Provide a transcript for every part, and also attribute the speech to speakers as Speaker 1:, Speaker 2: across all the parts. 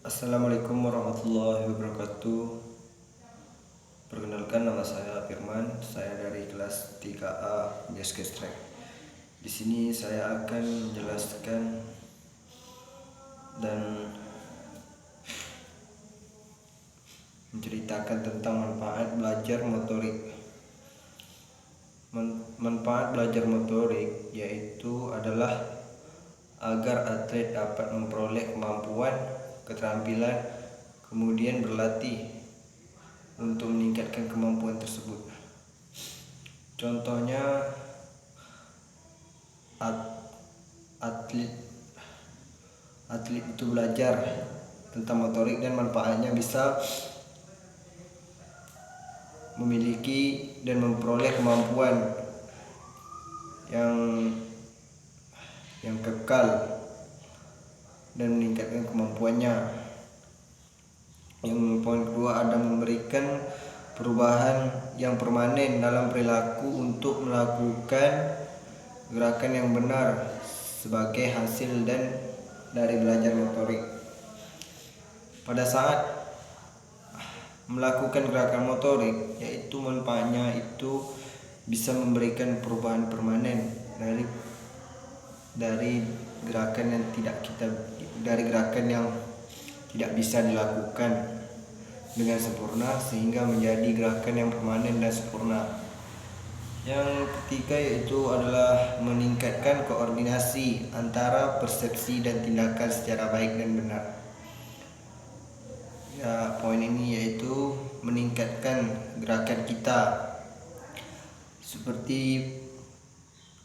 Speaker 1: Assalamualaikum warahmatullahi wabarakatuh. Perkenalkan, nama saya Firman. Saya dari kelas 3A Geskestrek. Di sini saya akan menjelaskan dan menceritakan tentang manfaat belajar motorik. Manfaat belajar motorik yaitu adalah agar atlet dapat memperoleh kemampuan, keterampilan, kemudian berlatih untuk meningkatkan kemampuan tersebut. Contohnya atlet itu belajar tentang motorik dan manfaatnya bisa memiliki dan memperoleh kemampuan yang kekal dan meningkatkan kemampuannya. Yang poin kedua, ada memberikan perubahan yang permanen dalam perilaku untuk melakukan gerakan yang benar sebagai hasil dari belajar motorik. Pada saat melakukan gerakan motorik, yaitu manfaatnya itu bisa memberikan perubahan permanen dari gerakan yang tidak bisa dilakukan dengan sempurna sehingga menjadi gerakan yang permanen dan sempurna. Yang ketiga yaitu adalah meningkatkan koordinasi antara persepsi dan tindakan secara baik dan benar. Ya, poin ini yaitu meningkatkan gerakan kita seperti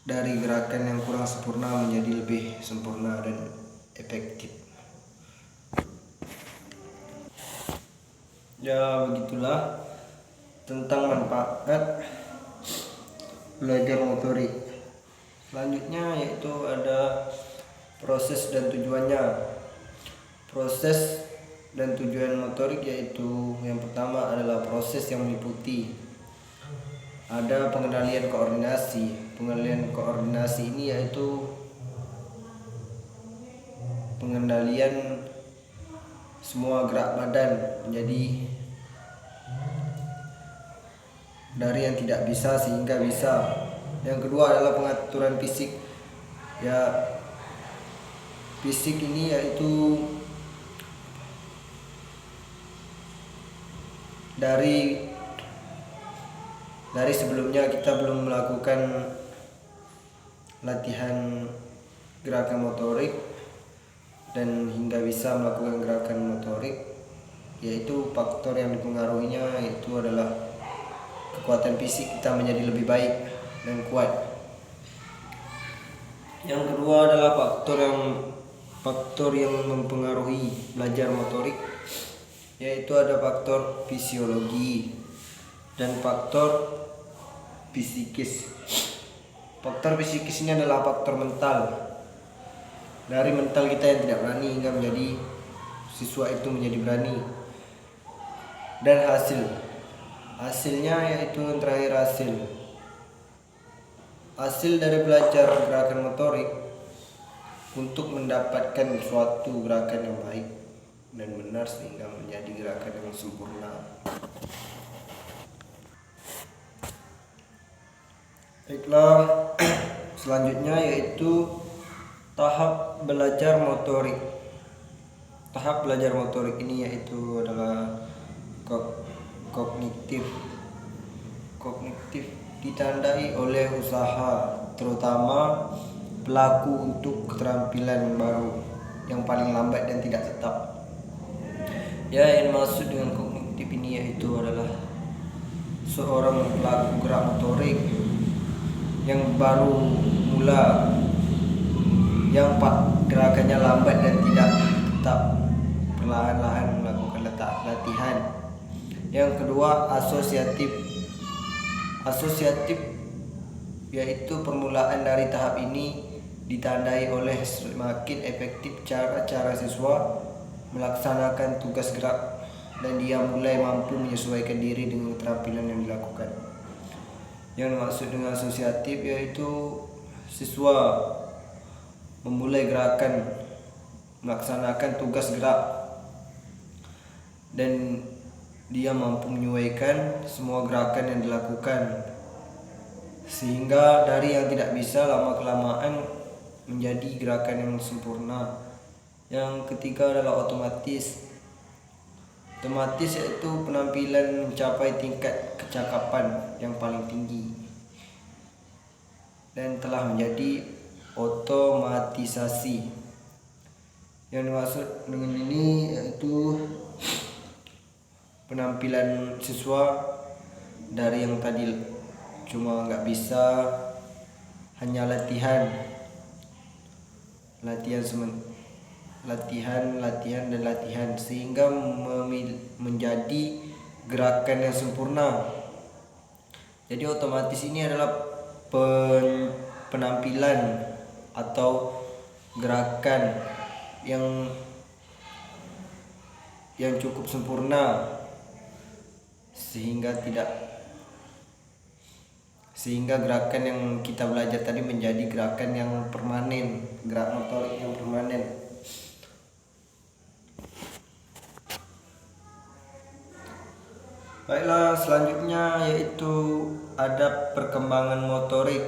Speaker 1: dari gerakan yang kurang sempurna menjadi lebih sempurna dan efektif. Ya, begitulah tentang manfaat belajar motorik. Selanjutnya yaitu ada proses dan tujuannya. Proses dan tujuan motorik yaitu yang pertama adalah proses yang meliputi ada pengendalian koordinasi. Pengendalian koordinasi ini yaitu pengendalian semua gerak badan menjadi dari yang tidak bisa sehingga bisa. Yang kedua adalah pengaturan fisik. Ya, fisik ini yaitu dari sebelumnya kita belum melakukan latihan gerakan motorik dan hingga bisa melakukan gerakan motorik, yaitu faktor yang dipengaruhinya yaitu adalah kekuatan fisik kita menjadi lebih baik dan kuat. Yang kedua adalah faktor yang mempengaruhi belajar motorik, yaitu ada faktor fisiologi dan faktor psikis. Faktor psikis ini adalah faktor mental. Dari mental kita yang tidak berani hingga menjadi siswa itu menjadi berani. Dan hasilnya yaitu yang terakhir hasil dari belajar gerakan motorik untuk mendapatkan suatu gerakan yang baik dan benar sehingga menjadi gerakan yang sempurna. Baiklah, selanjutnya yaitu tahap belajar motorik. Tahap belajar motorik ini yaitu adalah kognitif. Kognitif ditandai oleh usaha terutama pelaku untuk keterampilan baru yang paling lambat dan tidak tetap. Ya, yang maksud dengan kognitif ini yaitu adalah seorang pelaku gerak motorik yang baru mula, yang gerakannya lambat dan tidak tetap, perlahan-lahan melakukan latihan. Yang kedua, asosiatif yaitu permulaan dari tahap ini ditandai oleh semakin efektif cara siswa melaksanakan tugas gerak dan dia mulai mampu menyesuaikan diri dengan keterampilan yang dilakukan. Yang dimaksud dengan asosiatif yaitu siswa memulai gerakan melaksanakan tugas gerak dan dia mampu menyesuaikan semua gerakan yang dilakukan, sehingga dari yang tidak bisa lama-kelamaan menjadi gerakan yang sempurna. Yang ketiga adalah otomatis, yaitu penampilan mencapai tingkat kecakapan yang paling tinggi dan telah menjadi otomatisasi. Yang dimaksud dengan ini yaitu penampilan siswa dari yang tadi cuma nggak bisa, hanya latihan dan latihan sehingga menjadi gerakan yang sempurna. Jadi otomatis ini adalah penampilan atau gerakan yang cukup sempurna sehingga gerakan yang kita belajar tadi menjadi gerakan yang permanen, gerak motorik yang permanen. Baiklah, selanjutnya yaitu ada perkembangan motorik.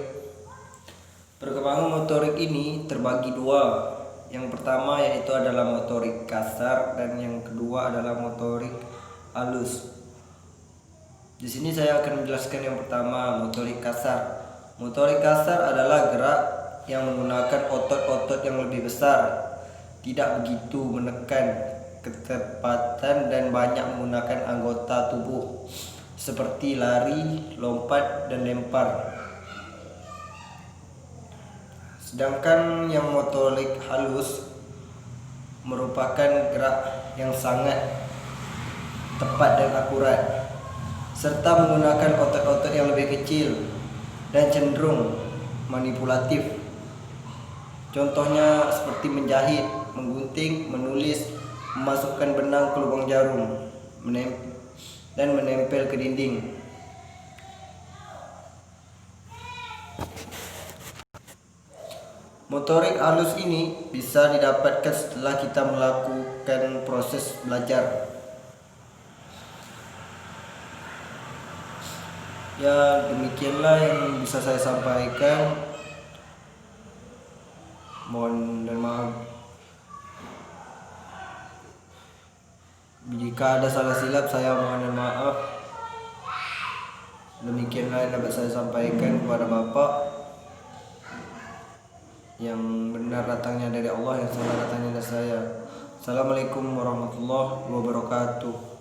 Speaker 1: Perkembangan motorik ini terbagi dua. Yang pertama yaitu adalah motorik kasar dan yang kedua adalah motorik halus. Di sini saya akan menjelaskan yang pertama, motorik kasar. Motorik kasar adalah gerak yang menggunakan otot-otot yang lebih besar, tidak begitu menekan ketepatan dan banyak menggunakan anggota tubuh seperti lari, lompat, dan lempar. Sedangkan yang motorik halus merupakan gerak yang sangat tepat dan akurat, serta menggunakan otot-otot yang lebih kecil dan cenderung manipulatif. Contohnya seperti menjahit, menggunting, menulis, memasukkan benang ke lubang jarum, dan menempel ke dinding. Motorik halus ini bisa didapatkan setelah kita melakukan proses belajar. Ya, demikianlah yang bisa saya sampaikan. Mohon dan maaf jika ada salah silap, saya mohon dan maaf. Demikianlah yang dapat saya sampaikan kepada Bapak. Yang benar datangnya dari Allah, yang salah datangnya dari saya. Assalamualaikum warahmatullahi wabarakatuh.